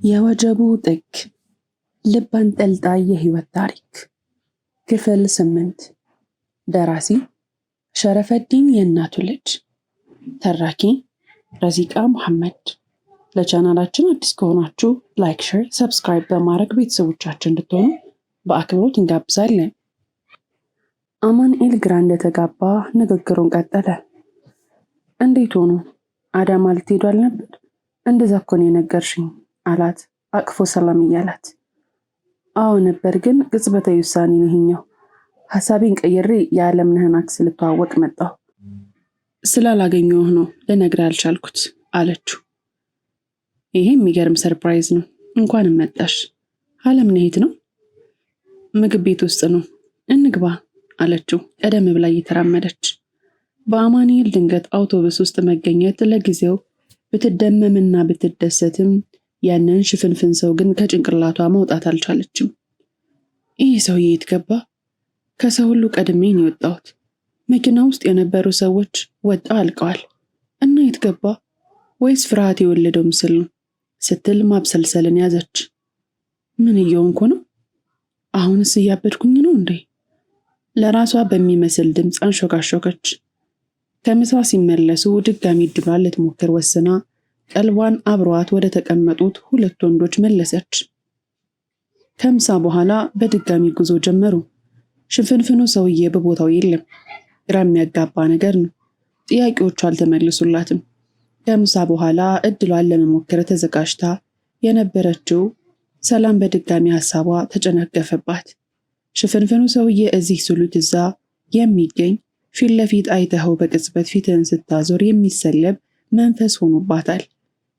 የወጀቡ ጥግ ልብ አንጠልጣይ የህይወት ታሪክ ክፍል 8 ደራሲ ሸረፈዲን የእናቱ ልጅ ተራኪ ረዚቃ መሐመድ። ለቻናላችን አዲስ ከሆናችሁ ላይክ፣ ሼር፣ ሰብስክራይብ በማድረግ ቤተሰቦቻችን እንድትሆኑ በአክብሮት እንጋብዛለን። አማኑኤል ግራ እንደተጋባ ንግግሩን ቀጠለ። እንዴት ሆኖ አዳማ ልትሄዱ አልነበር? እንደዛ እኮ ነው የነገርሽኝ አላት አቅፎ ሰላም እያላት። አዎ ነበር፣ ግን ቅጽበታዊ ውሳኔ ነው ይሄኛው። ሐሳቤን ቀይሬ የዓለምነህን አክስ ልተዋወቅ መጣሁ። ስላላገኘሁህ ነው ልነግርህ አልቻልኩት አለችው። ይሄ የሚገርም ሰርፕራይዝ ነው። እንኳንም መጣሽ። ዓለምነህ የት ነው? ምግብ ቤት ውስጥ ነው። እንግባ አለችው ቀደም ብላ እየተራመደች። በአማኑኤል ድንገት አውቶቡስ ውስጥ መገኘት ለጊዜው ብትደመምና ብትደሰትም ያንን ሽፍንፍን ሰው ግን ከጭንቅላቷ መውጣት አልቻለችም። ይህ ሰውዬ የት ገባ? ከሰው ሁሉ ቀድሜ ነው የወጣሁት። መኪና ውስጥ የነበሩ ሰዎች ወጣው አልቀዋል እና የት ገባ? ወይስ ፍርሃት የወለደው ምስል ነው ስትል ማብሰልሰልን ያዘች። ምን እየሆንኩ ነው? አሁንስ እያበድኩኝ ነው እንዴ? ለራሷ በሚመስል ድምፅ አንሾካሾከች። ከምሳ ሲመለሱ ድጋሚ እድሏን ልትሞክር ወስና ቀልቧን አብሯት ወደ ተቀመጡት ሁለት ወንዶች መለሰች። ከምሳ በኋላ በድጋሚ ጉዞ ጀመሩ። ሽፍንፍኑ ሰውዬ በቦታው የለም። ግራ የሚያጋባ ነገር ነው። ጥያቄዎቹ አልተመልሱላትም። ከምሳ በኋላ እድሏን ለመሞከር ተዘጋጅታ የነበረችው ሰላም በድጋሚ ሐሳቧ ተጨናገፈባት። ሽፍንፍኑ ሰውዬ እዚህ ስሉት እዛ የሚገኝ ፊት ለፊት አይተኸው በቅጽበት ፊትህን ስታዞር የሚሰለብ መንፈስ ሆኖባታል።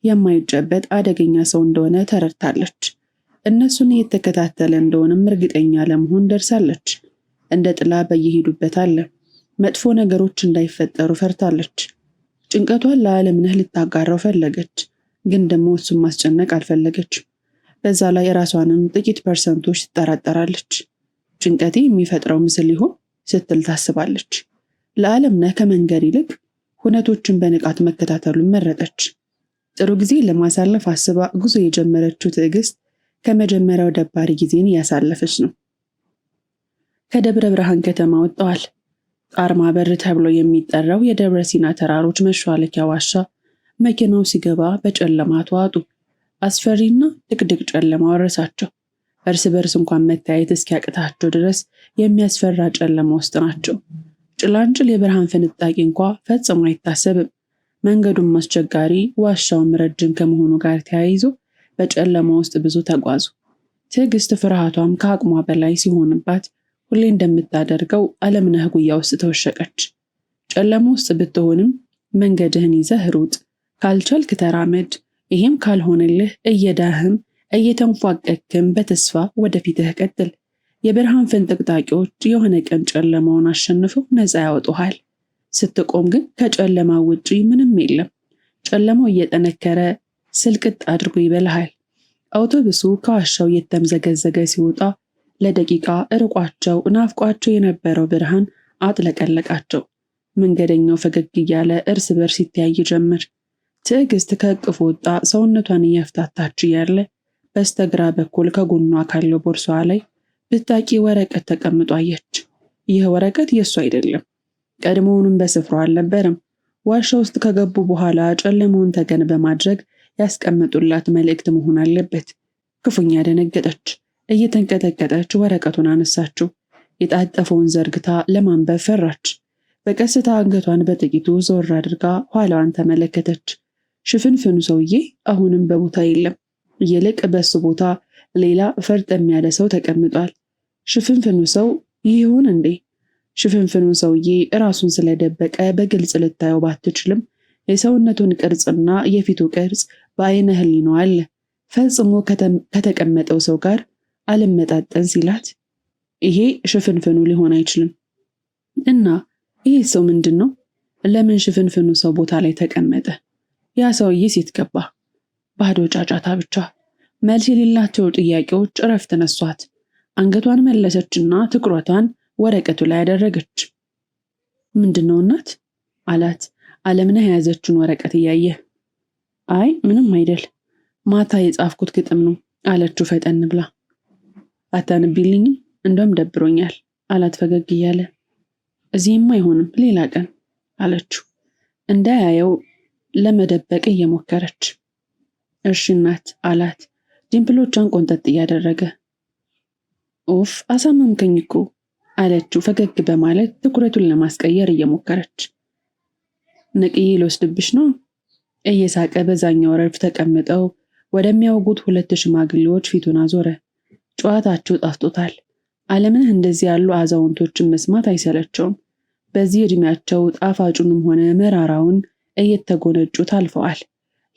የማይጨበጥ አደገኛ ሰው እንደሆነ ተረድታለች። እነሱን እየተከታተለ እንደሆነም እርግጠኛ ለመሆን ደርሳለች። እንደ ጥላ በየሄዱበት አለ። መጥፎ ነገሮች እንዳይፈጠሩ ፈርታለች። ጭንቀቷን ለዓለምነህ ልታጋራው ፈለገች፣ ግን ደግሞ እሱን ማስጨነቅ አልፈለገች። በዛ ላይ ራሷንም ጥቂት ፐርሰንቶች ትጠራጠራለች። ጭንቀቴ የሚፈጥረው ምስል ይሆን ስትል ታስባለች። ለዓለምነህ ከመንገድ ይልቅ ሁነቶችን በንቃት መከታተሉን መረጠች። ጥሩ ጊዜ ለማሳለፍ አስባ ጉዞ የጀመረችው ትዕግስት ከመጀመሪያው ደባሪ ጊዜን እያሳለፈች ነው። ከደብረ ብርሃን ከተማ ወጥተዋል። ጣርማ በር ተብሎ የሚጠራው የደብረ ሲና ተራሮች መሿለኪያ ዋሻ መኪናው ሲገባ በጨለማ ተዋጡ። አስፈሪና ድቅድቅ ጨለማ ወረሳቸው። እርስ በርስ እንኳን መታየት እስኪያቅታቸው ድረስ የሚያስፈራ ጨለማ ውስጥ ናቸው። ጭላንጭል የብርሃን ፍንጣቂ እንኳ ፈጽሞ አይታሰብም። መንገዱም አስቸጋሪ፣ ዋሻውም ረጅም ከመሆኑ ጋር ተያይዞ በጨለማ ውስጥ ብዙ ተጓዙ። ትዕግስት ፍርሃቷም ከአቅሟ በላይ ሲሆንባት ሁሌ እንደምታደርገው ዓለምነህ ጉያ ውስጥ ተወሸቀች። ጨለማ ውስጥ ብትሆንም መንገድህን ይዘህ ሩጥ፣ ካልቻልክ ተራመድ፣ ይሄም ካልሆነልህ እየዳህም እየተንፏቀክም በተስፋ ወደፊትህ ቀጥል። የብርሃን ፍንጥቅጣቂዎች የሆነ ቀን ጨለማውን አሸንፈው ነፃ ያወጡሃል። ስትቆም ግን ከጨለማው ውጪ ምንም የለም። ጨለማው እየጠነከረ ስልቅጥ አድርጎ ይበልሃል። አውቶቡሱ ከዋሻው እየተምዘገዘገ ሲወጣ ለደቂቃ ርቋቸው ናፍቋቸው የነበረው ብርሃን አጥለቀለቃቸው። መንገደኛው ፈገግ እያለ እርስ በርስ ይተያይ ጀመር። ትዕግስት ከእቅፉ ወጣ ሰውነቷን እያፍታታች እያለ በስተግራ በኩል ከጎኗ ካለው ቦርሳዋ ላይ ብታቂ ወረቀት ተቀምጦ አየች። ይህ ወረቀት የእሱ አይደለም። ቀድሞውንም በስፍራው አልነበረም። ዋሻ ውስጥ ከገቡ በኋላ ጨለማውን ተገን በማድረግ ያስቀመጡላት መልእክት መሆን አለበት። ክፉኛ ደነገጠች። እየተንቀጠቀጠች ወረቀቱን አነሳችው። የጣጠፈውን ዘርግታ ለማንበብ ፈራች። በቀስታ አንገቷን በጥቂቱ ዞር አድርጋ ኋላዋን ተመለከተች። ሽፍንፍኑ ሰውዬ አሁንም በቦታ የለም። ይልቅ በሱ ቦታ ሌላ ፈርጠም ያለ ሰው ተቀምጧል። ሽፍንፍኑ ሰው ይሁን እንዴ? ሽፍንፍኑ ሰውዬ ራሱን ስለደበቀ በግልጽ ልታየው ባትችልም የሰውነቱን ቅርጽና የፊቱ ቅርጽ በአይነ ህሊናዋ አለ። ፈጽሞ ከተቀመጠው ሰው ጋር አልመጣጠን ሲላት ይሄ ሽፍንፍኑ ሊሆን አይችልም። እና ይሄ ሰው ምንድን ነው? ለምን ሽፍንፍኑ ሰው ቦታ ላይ ተቀመጠ? ያ ሰውዬ ሴት ገባ? ባዶ ጫጫታ ብቻ። መልስ የሌላቸው ጥያቄዎች እረፍት ነሷት። አንገቷን መለሰችና ትኩረቷን ወረቀቱ ላይ ያደረገች። ምንድነው እናት አላት ዓለምነህ የያዘችውን ወረቀት እያየ። አይ ምንም አይደል። ማታ የጻፍኩት ግጥም ነው አለችው ፈጠን ብላ። አታነቢልኝም? እንደውም ደብሮኛል አላት ፈገግ እያለ። እዚህም አይሆንም ሌላ ቀን አለችው እንዳያየው ለመደበቅ እየሞከረች። እሺ እናት አላት ዲምፕሎቿን ቆንጠጥ እያደረገ። ኦፍ አሳመምከኝ እኮ አለችው ፈገግ በማለት ትኩረቱን ለማስቀየር እየሞከረች። ነቅዬ ልወስድብሽ ነው? እየሳቀ በዛኛው ረድፍ ተቀምጠው ወደሚያወጉት ሁለት ሽማግሌዎች ፊቱን አዞረ። ጨዋታቸው ጣፍጦታል። አለምነህ እንደዚህ ያሉ አዛውንቶችን መስማት አይሰለቸውም። በዚህ እድሜያቸው ጣፋጩንም ሆነ መራራውን እየተጎነጩት አልፈዋል።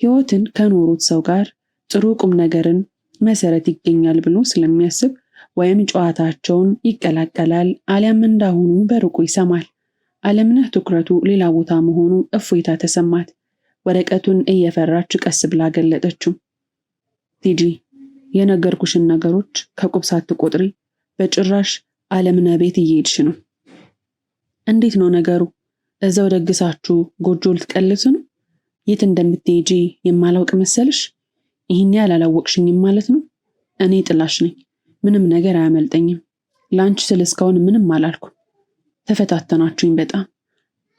ሕይወትን ከኖሩት ሰው ጋር ጥሩ ቁም ነገርን መሰረት ይገኛል ብሎ ስለሚያስብ ወይም ጨዋታቸውን ይቀላቀላል አሊያም እንዳሁኑ በርቁ ይሰማል። አለምነህ ትኩረቱ ሌላ ቦታ መሆኑ እፎይታ ተሰማት። ወረቀቱን እየፈራች ቀስ ብላ ገለጠችው። ቲጂ የነገርኩሽን ነገሮች ከቁብ ሳትቆጥሪ በጭራሽ አለምነህ ቤት እየሄድሽ ነው። እንዴት ነው ነገሩ? እዛው ደግሳችሁ ጎጆ ልትቀልሱ ነው? የት እንደምትሄጂ የማላውቅ መሰልሽ? ይህን ያህል አላወቅሽኝም ማለት ነው? እኔ ጥላሽ ነኝ። ምንም ነገር አያመልጠኝም። ለአንቺ ስል እስካሁን ምንም አላልኩ። ተፈታተናችሁኝ በጣም።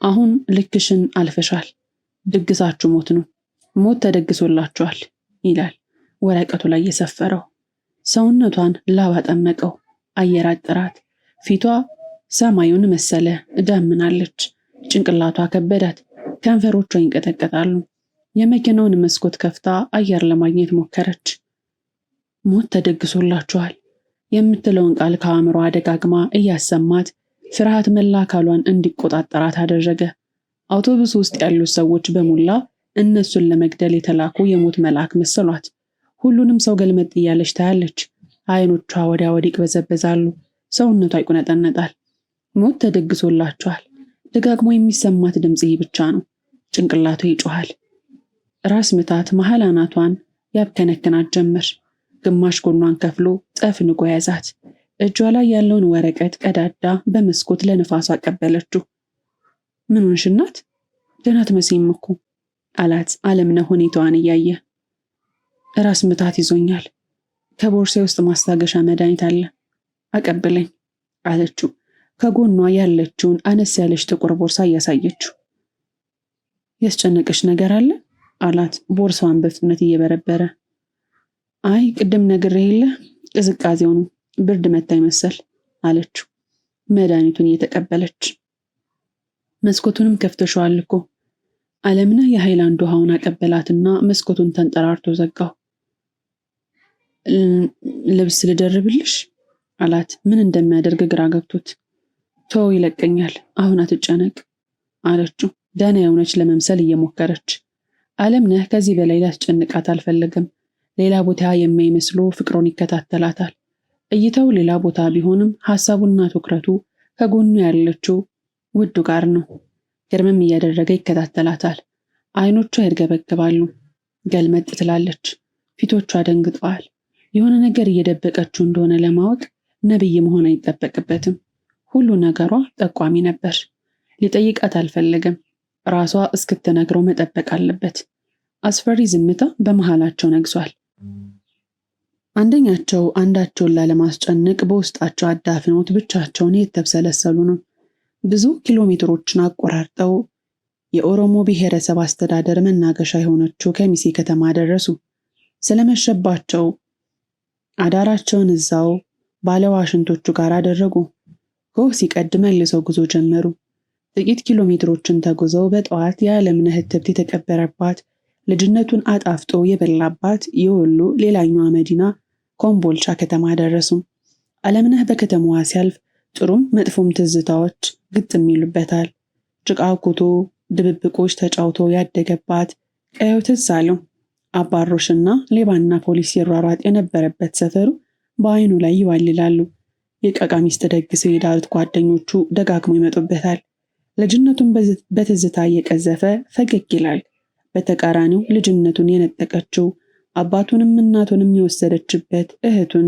አሁን ልክሽን አልፈሻል። ድግሳችሁ ሞት ነው። ሞት ተደግሶላችኋል ይላል ወረቀቱ ላይ የሰፈረው። ሰውነቷን ላብ አጠመቀው። አየር አጠራት። ፊቷ ሰማዩን መሰለ። ዳምናለች። ጭንቅላቷ ከበዳት። ከንፈሮቿ ይንቀጠቀጣሉ። የመኪናውን መስኮት ከፍታ አየር ለማግኘት ሞከረች። ሞት ተደግሶላችኋል የምትለውን ቃል ከአእምሮ ደጋግማ እያሰማት ፍርሃት መላ አካሏን እንዲቆጣጠራት አደረገ። አውቶቡስ ውስጥ ያሉት ሰዎች በሙላ እነሱን ለመግደል የተላኩ የሞት መልአክ መሰሏት። ሁሉንም ሰው ገልመጥ እያለች ታያለች። አይኖቿ ወዲያ ወዲህ ይቅበዘበዛሉ። ሰውነቷ ይቁነጠነጣል። ሞት ተደግሶላችኋል። ደጋግሞ የሚሰማት ድምጽ ይህ ብቻ ነው። ጭንቅላቷ ይጮሃል። ራስ ምታት መሃል አናቷን ያብከነክናት ጀመር። ግማሽ ጎኗን ከፍሎ ጠፍንጎ ያዛት። እጇ ላይ ያለውን ወረቀት ቀዳዳ በመስኮት ለንፋሱ አቀበለችው። ምን ሆንሽ እናት? ደህና አትመስይም እኮ አላት አለምነህ ሁኔታዋን እያየ። ራስ ምታት ይዞኛል። ከቦርሴ ውስጥ ማስታገሻ መድኃኒት አለ፣ አቀብለኝ አለችው ከጎኗ ያለችውን አነስ ያለች ጥቁር ቦርሳ እያሳየችው። ያስጨነቀሽ ነገር አለ አላት ቦርሳዋን በፍጥነት እየበረበረ። አይ ቅድም ነግሬህ የለ ቅዝቃዜው ነው፣ ብርድ መታኝ መሰል አለችው መድኃኒቱን እየተቀበለች። መስኮቱንም ከፍተሽዋል እኮ። አለምነህ የሃይላንድ ውሃውን አቀበላትና መስኮቱን ተንጠራርቶ ዘጋው። ልብስ ልደርብልሽ አላት ምን እንደሚያደርግ ግራ ገብቶት። ተው ይለቀኛል፣ አሁን አትጨነቅ አለችው ደህና የሆነች ለመምሰል እየሞከረች። አለምነህ ከዚህ በላይ ሊያስጨንቃት አልፈለገም። ሌላ ቦታ የማይመስሉ ፍቅሩን ይከታተላታል። እይታው ሌላ ቦታ ቢሆንም ሐሳቡና ትኩረቱ ከጎኑ ያለችው ውዱ ጋር ነው። ግርምም እያደረገ ይከታተላታል። አይኖቿ ይርገበገባሉ። ገልመጥ ትላለች። ፊቶቿ ደንግጠዋል። የሆነ ነገር እየደበቀችው እንደሆነ ለማወቅ ነብይ መሆን አይጠበቅበትም። ሁሉ ነገሯ ጠቋሚ ነበር። ሊጠይቃት አልፈለገም። ራሷ እስክትነግረው መጠበቅ አለበት። አስፈሪ ዝምታ በመሃላቸው ነግሷል። አንደኛቸው አንዳቸውን ላለማስጨነቅ በውስጣቸው አዳፍኖት ብቻቸውን የተብሰለሰሉ ነው። ብዙ ኪሎ ሜትሮችን አቆራርጠው የኦሮሞ ብሔረሰብ አስተዳደር መናገሻ የሆነችው ከሚሴ ከተማ ደረሱ። ስለመሸባቸው አዳራቸውን እዛው ባለዋሽንቶቹ ጋር አደረጉ። ጎህ ሲቀድ መልሰው ጉዞ ጀመሩ። ጥቂት ኪሎ ሜትሮችን ተጉዘው በጠዋት የአለምነህ እትብት የተቀበረባት ልጅነቱን አጣፍጦ የበላባት የወሎ ሌላኛዋ መዲና ኮምቦልቻ ከተማ ደረሱ። አለምነህ በከተማዋ ሲያልፍ ጥሩም መጥፎም ትዝታዎች ግጥም ይሉበታል። ጭቃ ኩቶ ድብብቆች ተጫውቶ ያደገባት ቀየው ትዝ አለው። አባሮሽና ሌባና ፖሊስ ሲሯሯጥ የነበረበት ሰፈሩ በአይኑ ላይ ይዋልላሉ። የቀቃ ሚስት ደግሰው የዳሩት ጓደኞቹ ደጋግሞ ይመጡበታል። ልጅነቱን በትዝታ እየቀዘፈ ፈገግ ይላል። በተቃራኒው ልጅነቱን የነጠቀችው አባቱንም እናቱንም የወሰደችበት እህቱን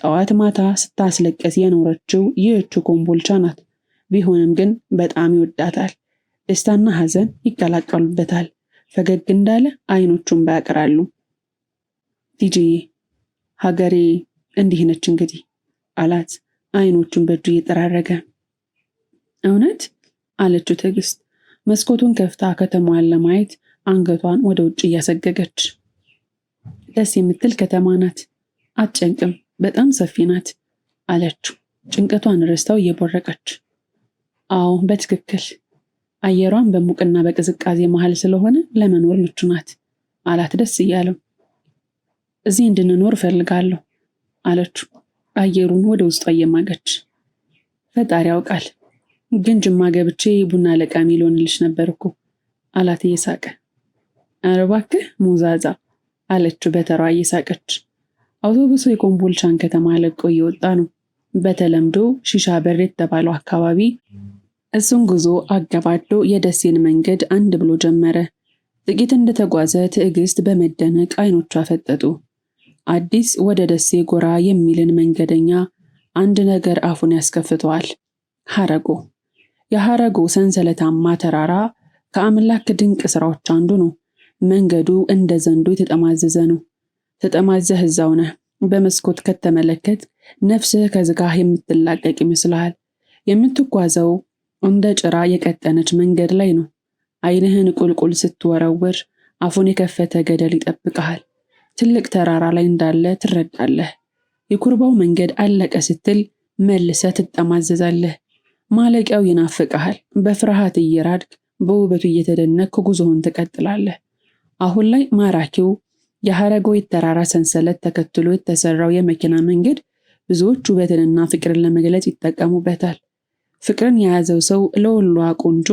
ጠዋት ማታ ስታስለቀስ የኖረችው ይህች ኮምቦልቻ ናት። ቢሆንም ግን በጣም ይወዳታል። ደስታና ሐዘን ይቀላቀሉበታል። ፈገግ እንዳለ አይኖቹን ባያቀራሉ። ቲጂዬ ሀገሬ እንዲህ ነች እንግዲህ አላት አይኖቹን በእጁ እየጠራረገ። እውነት አለችው ትዕግስት መስኮቱን ከፍታ ከተማዋን ለማየት አንገቷን ወደ ውጭ እያሰገገች። ደስ የምትል ከተማ ናት፣ አትጨንቅም፣ በጣም ሰፊ ናት አለችው ጭንቀቷን ረስታው እየቦረቀች። አዎ በትክክል አየሯን በሙቅና በቅዝቃዜ መሃል ስለሆነ ለመኖር ምቹ ናት አላት ደስ እያለው። እዚህ እንድንኖር እፈልጋለሁ አለችው አየሩን ወደ ውስጧ እየማገች። ፈጣሪ ያውቃል፣ ግን ጅማ ገብቼ ቡና ለቃሚ ልሆንልሽ ነበር እኮ አላት እየሳቀ። ኧረ እባክህ ሙዛዛ አለችው በተራዋ እየሳቀች። አውቶቡሱ የኮምቦልቻን ከተማ ለቆ እየወጣ ነው። በተለምዶ ሺሻ በር የተባለው አካባቢ እሱን ጉዞ አገባዶ የደሴን መንገድ አንድ ብሎ ጀመረ። ጥቂት እንደተጓዘ ትዕግስት በመደነቅ አይኖቿ ፈጠጡ። አዲስ ወደ ደሴ ጎራ የሚልን መንገደኛ አንድ ነገር አፉን ያስከፍተዋል። ሐረጎ። የሐረጎ ሰንሰለታማ ተራራ ከአምላክ ድንቅ ስራዎች አንዱ ነው። መንገዱ እንደ ዘንዶ የተጠማዘዘ ነው። ተጠማዘህ እዛው ነህ። በመስኮት ከተመለከት ነፍስህ ከዝጋህ የምትላቀቅ ይመስልሃል። የምትጓዘው እንደ ጭራ የቀጠነች መንገድ ላይ ነው። ዓይንህን ቁልቁል ስትወረውር አፉን የከፈተ ገደል ይጠብቅሃል። ትልቅ ተራራ ላይ እንዳለ ትረዳለህ። የኩርባው መንገድ አለቀ ስትል መልሰህ ትጠማዘዛለህ። ማለቂያው ይናፍቅሃል። በፍርሃት እየራድክ በውበቱ እየተደነቅክ ጉዞህን ትቀጥላለህ። አሁን ላይ ማራኪው የሐረጎ ተራራ ሰንሰለት ተከትሎ የተሰራው የመኪና መንገድ ብዙዎች ውበትንና ፍቅርን ለመግለጽ ይጠቀሙበታል። ፍቅርን የያዘው ሰው ለወሎ ቆንጆ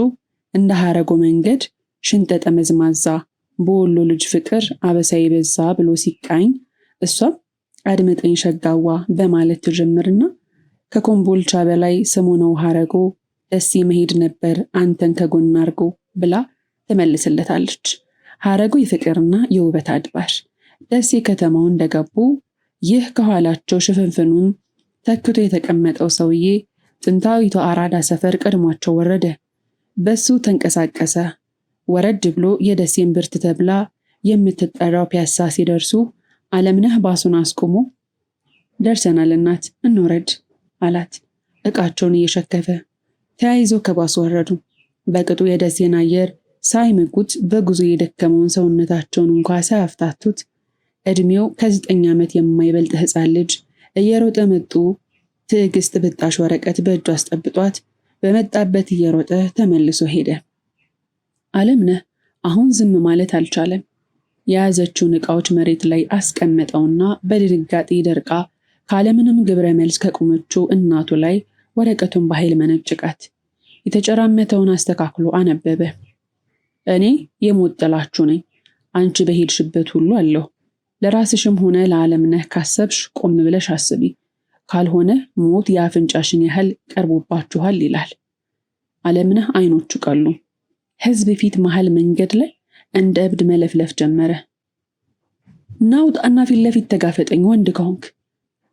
እንደ ሐረጎ መንገድ ሽንጠ ጠመዝማዛ በወሎ ልጅ ፍቅር አበሳ ይበዛ ብሎ ሲቃኝ እሷም አድምጠኝ ሸጋዋ በማለት ትጀምርና ከኮምቦልቻ በላይ ስሙ ነው ሐረጎ ደሴ መሄድ ነበር አንተን ከጎን አርጎ ብላ ትመልስለታለች። ሐረጎ የፍቅርና የውበት አድባር። ደሴ ከተማው እንደገቡ ይህ ከኋላቸው ሽፍንፍኑን ተክቶ የተቀመጠው ሰውዬ ጥንታዊቷ አራዳ ሰፈር ቀድሟቸው ወረደ። በሱ ተንቀሳቀሰ። ወረድ ብሎ የደሴን ብርት ተብላ የምትጠራው ፒያሳ ሲደርሱ አለምነህ ባሱን አስቆሞ ደርሰናል እናት እንውረድ አላት ዕቃቸውን እየሸከፈ። ተያይዞ ከባሱ ወረዱ። በቅጡ የደሴን አየር ሳይምጉት በጉዞ የደከመውን ሰውነታቸውን እንኳ ሳያፍታቱት ዕድሜው ከ9 ዓመት የማይበልጥ ሕፃን ልጅ እየሮጠ መጡ። ትዕግስት ብጣሽ ወረቀት በእጁ አስጠብጧት በመጣበት እየሮጠ ተመልሶ ሄደ። አለምነህ አሁን ዝም ማለት አልቻለም። የያዘችውን ዕቃዎች መሬት ላይ አስቀመጠውና በድንጋጤ ደርቃ ካለምንም ግብረ መልስ ከቆመችው እናቱ ላይ ወረቀቱን በኃይል መነጭቃት። የተጨራመተውን አስተካክሎ አነበበ። እኔ የሞት ጥላችሁ ነኝ። አንቺ በሄድሽበት ሁሉ አለሁ። ለራስሽም ሆነ ለዓለምነህ ካሰብሽ ቆም ብለሽ አስቢ። ካልሆነ ሞት የአፍንጫሽን ያህል ቀርቦባችኋል ይላል። ዓለምነህ አይኖቹ ቀሉ። ሕዝብ ፊት መሃል መንገድ ላይ እንደ እብድ መለፍለፍ ጀመረ። ናውጣና ፊት ለፊት ተጋፈጠኝ ወንድ ከሆንክ።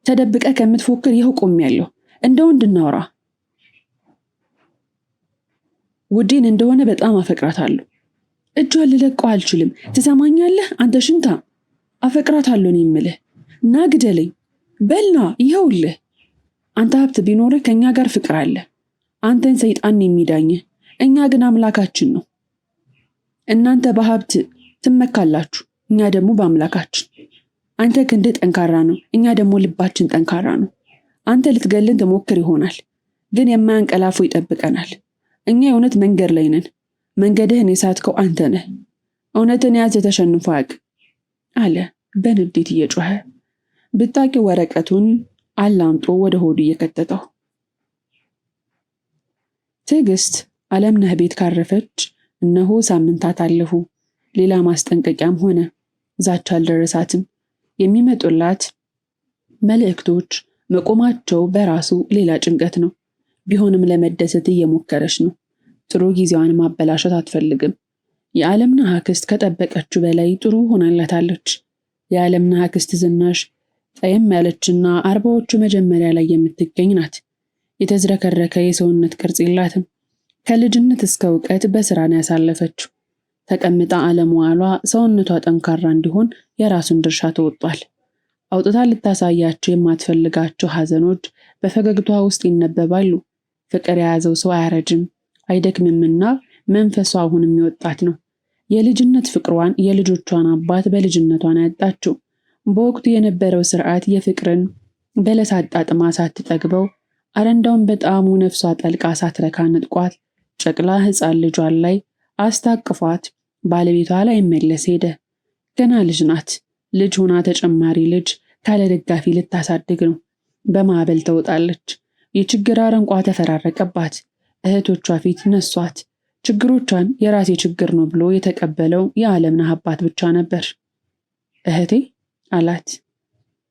ተደብቀ ከምትፎክር ይኸው ቆሜያለሁ። እንደ ወንድ እናውራ። ውዴን እንደሆነ በጣም አፈቅራታለሁ። እጇን ልለቀው አልችልም። ትሰማኛለህ አንተ ሽንታ? አፈቅራታለሁ ነው የምልህ። ና ግደለኝ በልና ይኸውልህ። አንተ ሀብት ቢኖርህ ከኛ ጋር ፍቅር አለ። አንተን ሰይጣን የሚዳኝህ፣ እኛ ግን አምላካችን ነው። እናንተ በሀብት ትመካላችሁ፣ እኛ ደግሞ በአምላካችን። አንተ ክንድ ጠንካራ ነው፣ እኛ ደግሞ ልባችን ጠንካራ ነው። አንተ ልትገልን ትሞክር ይሆናል፣ ግን የማያንቀላፉ ይጠብቀናል። እኛ የእውነት መንገድ ላይ ነን። መንገድህን የሳትከው አንተ ነህ። እውነትን ያዘ ተሸንፎ አያውቅ አለ በንዴት እየጮኸ። ብጣቂ ወረቀቱን አላምጦ ወደ ሆዱ እየከተተው። ትዕግስት አለምነህ ቤት ካረፈች እነሆ ሳምንታት አለፉ። ሌላ ማስጠንቀቂያም ሆነ ዛቻ አልደረሳትም። የሚመጡላት መልእክቶች መቆማቸው በራሱ ሌላ ጭንቀት ነው። ቢሆንም ለመደሰት እየሞከረች ነው። ጥሩ ጊዜዋን ማበላሸት አትፈልግም። የዓለምነህ አክስት ከጠበቀችው በላይ ጥሩ ሆናላታለች። የዓለምነህ አክስት ዝናሽ ጠየም ያለችና 40ዎቹ መጀመሪያ ላይ የምትገኝ ናት። የተዝረከረከ የሰውነት ቅርጽ የላትም። ከልጅነት እስከ እውቀት በስራ ነው ያሳለፈችው። ተቀምጣ አለመዋሏ ሰውነቷ ጠንካራ እንዲሆን የራሱን ድርሻ ተወጥቷል። አውጥታ ልታሳያቸው የማትፈልጋቸው ሐዘኖች በፈገግቷ ውስጥ ይነበባሉ። ፍቅር የያዘው ሰው አያረጅም አይደክምምና መንፈሷ አሁንም ወጣት ነው። የልጅነት ፍቅሯን የልጆቿን አባት በልጅነቷን ያጣችው በወቅቱ የነበረው ስርዓት የፍቅርን በለስ አጣጥማ ሳትጠግበው አረንዳውን በጣሙ ነፍሷ ጠልቃ ሳትረካ ንጥቋት ጨቅላ ሕፃን ልጇን ላይ አስታቅፏት ባለቤቷ ላይ መለስ ሄደ። ገና ልጅ ናት። ልጅ ሆና ተጨማሪ ልጅ ካለ ደጋፊ ልታሳድግ ነው። በማዕበል ተውጣለች። የችግር አረንቋ ተፈራረቀባት። እህቶቿ ፊት ነሷት። ችግሮቿን የራሴ ችግር ነው ብሎ የተቀበለው የዓለምነህ አባት ብቻ ነበር። እህቴ አላት።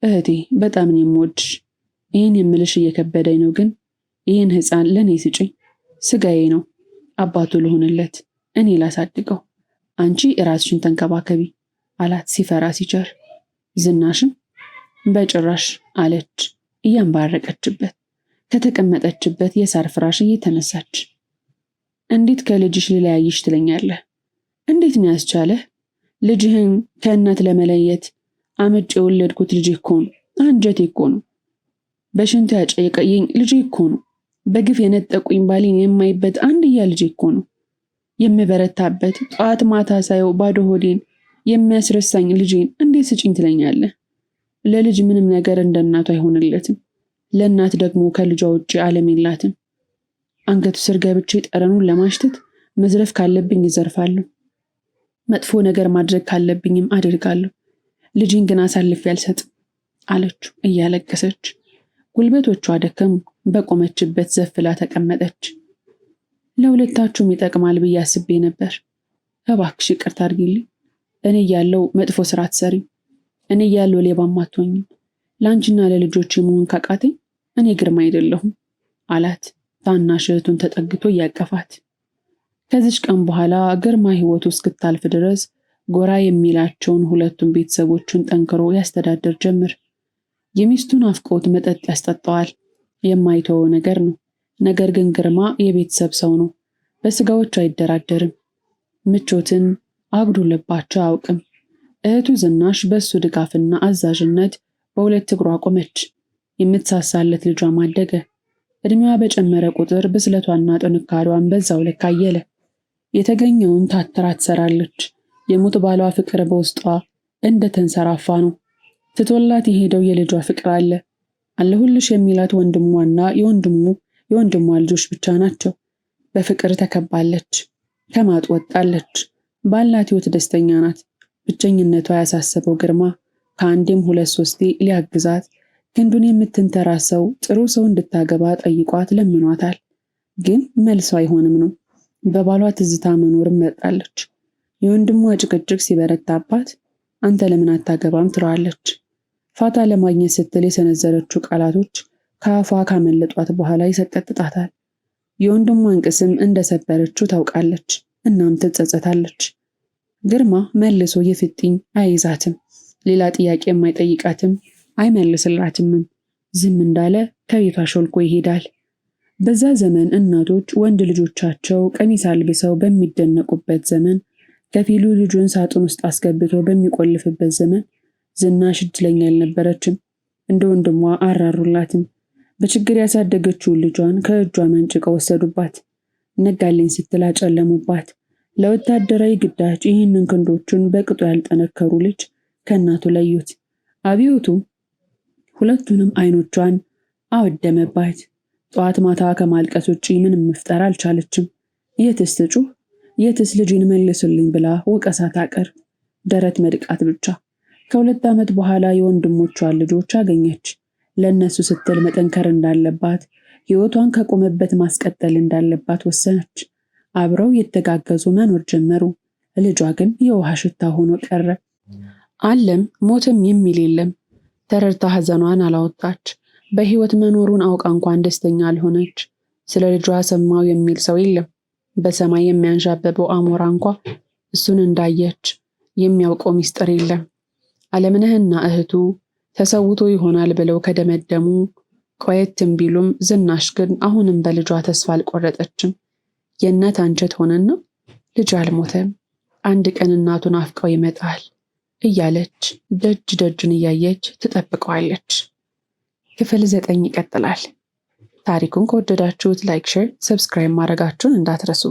እህቴ በጣም ነው የምወድሽ። ይህን የምልሽ እየከበደኝ ነው፣ ግን ይህን ሕፃን ለእኔ ስጪኝ። ስጋዬ ነው። አባቱ ልሆንለት፣ እኔ ላሳድገው። አንቺ ራስሽን ተንከባከቢ አላት ሲፈራ ሲቸር። ዝናሽም በጭራሽ አለች እያንባረቀችበት ከተቀመጠችበት የሳር ፍራሽ እየተነሳች። እንዴት ከልጅሽ ልለያይሽ ትለኛለህ? እንዴት ነው ያስቻለህ? ልጅህን ከእናት ለመለየት አመጭ የወለድኩት ልጅ እኮ ነው። አንጀቴ እኮ ነው። በሽንቱ ያጨቀየኝ ልጅ እኮ ነው። በግፍ የነጠቁኝ ባሌን የማይበት አንድያ ልጅ እኮ ነው። የምበረታበት ጠዋት ማታ ሳየው ባዶ ሆዴን የሚያስረሳኝ ልጄን እንዴት ስጭኝ ትለኛለህ? ለልጅ ምንም ነገር እንደ እናቱ አይሆንለትም። ለእናት ደግሞ ከልጇ ውጭ ዓለም የላትም። አንገቱ ስር ገብቼ ጠረኑን ለማሽተት መዝረፍ ካለብኝ ይዘርፋለሁ። መጥፎ ነገር ማድረግ ካለብኝም አድርጋለሁ። ልጅን ግን አሳልፌ አልሰጥም አለችው እያለቀሰች። ጉልበቶቿ ደከሙ። በቆመችበት ዘፍላ ተቀመጠች። ለሁለታችሁም ይጠቅማል ብዬ አስቤ ነበር። እባክሽ ይቅርታ አድርጊልኝ። እኔ እያለሁ መጥፎ ስራ አትሰሪም። እኔ እያለሁ ሌባም አትሆኝም። ለአንቺና ለልጆች መሆን ካቃተኝ እኔ ግርማ አይደለሁም አላት ታናሽ እህቱን ተጠግቶ እያቀፋት። ከዚች ቀን በኋላ ግርማ ሕይወቱ እስክታልፍ ድረስ ጎራ የሚላቸውን ሁለቱም ቤተሰቦቹን ጠንክሮ ያስተዳድር ጀምር። የሚስቱን አፍቆት መጠጥ ያስጠጣዋል። የማይተወው ነገር ነው። ነገር ግን ግርማ የቤተሰብ ሰው ነው። በስጋዎቹ አይደራደርም። ምቾትን አጉዶለባቸው አያውቅም። እህቱ ዝናሽ በሱ ድጋፍና አዛዥነት በሁለት እግሯ ቆመች። የምትሳሳለት ልጇ ማደገ። እድሜዋ በጨመረ ቁጥር ብስለቷና ጥንካሬዋን በዛው ልክ አየለ። የተገኘውን ታትራ ትሰራለች። የሙት ባሏ ፍቅር በውስጧ እንደተንሰራፋ ነው። ትቶላት የሄደው የልጇ ፍቅር አለ። አለሁልሽ የሚላት ወንድሟና የወንድሟ ልጆች ብቻ ናቸው። በፍቅር ተከባለች። ከማጥ ወጣለች። ባላት ሕይወት ደስተኛ ናት። ብቸኝነቷ ያሳሰበው ግርማ ከአንዴም 2-3 ሊያግዛት ክንዱን የምትንተራሰው ጥሩ ሰው እንድታገባ ጠይቋት ለምኗታል። ግን መልሷ አይሆንም ነው። በባሏ ትዝታ መኖርም መርጣለች። የወንድሟ ጭቅጭቅ ሲበረታባት አንተ ለምን አታገባም ትለዋለች። ፋታ ለማግኘት ስትል የሰነዘረችው ቃላቶች ከአፏ ካመለጧት በኋላ ይሰቀጥጣታል። የወንድሟን ቅስም እንደሰበረችው ታውቃለች። እናም ትጸጸታለች። ግርማ መልሶ የፍጥኝ አይዛትም። ሌላ ጥያቄ የማይጠይቃትም አይመልስላትምም። ዝም እንዳለ ከቤቷ ሾልኮ ይሄዳል። በዛ ዘመን እናቶች ወንድ ልጆቻቸው ቀሚስ አልብሰው በሚደነቁበት ዘመን፣ ከፊሉ ልጁን ሳጥን ውስጥ አስገብቶ በሚቆልፍበት ዘመን ዝናሽ እድለኛ አልነበረችም። እንደ ወንድሟ አራሩላትም። በችግር ያሳደገችውን ልጇን ከእጇ መንጭቀው ወሰዱባት። ነጋልኝ ስትል አጨለሙባት። ለወታደራዊ ግዳጅ ይህንን ክንዶቹን በቅጡ ያልጠነከሩ ልጅ ከእናቱ ለዩት። አብዮቱ ሁለቱንም አይኖቿን አወደመባት። ጠዋት ማታ ከማልቀስ ውጪ ምንም መፍጠር አልቻለችም። የትስ ትጩህ፣ የትስ ልጅን መልሱልኝ ብላ ወቀሳ ታቀር፣ ደረት መድቃት ብቻ። ከ2 ዓመት በኋላ የወንድሞቿን ልጆች አገኘች። ለእነሱ ስትል መጠንከር እንዳለባት፣ ሕይወቷን ከቆመበት ማስቀጠል እንዳለባት ወሰነች። አብረው የተጋገዙ መኖር ጀመሩ። ልጇ ግን የውሃ ሽታ ሆኖ ቀረ። አለም ሞትም የሚል የለም። ተረድታ ሐዘኗን አላወጣች። በሕይወት መኖሩን አውቃ እንኳን ደስተኛ አልሆነች። ስለ ልጇ ሰማው የሚል ሰው የለም። በሰማይ የሚያንዣበበው አሞራ እንኳ እሱን እንዳየች የሚያውቀው ሚስጥር የለም። አለምነህና እህቱ ተሰውቶ ይሆናል ብለው ከደመደሙ ቆየትም ቢሉም ዝናሽ ግን አሁንም በልጇ ተስፋ አልቆረጠችም። የእናት አንጀት ሆነና ልጅ አልሞተም አንድ ቀን እናቱን አፍቀው ይመጣል እያለች ደጅ ደጁን እያየች ትጠብቀዋለች። ክፍል 9 ይቀጥላል። ታሪኩን ከወደዳችሁት ላይክ፣ ሼር፣ ሰብስክራይብ ማድረጋችሁን እንዳትረሱ።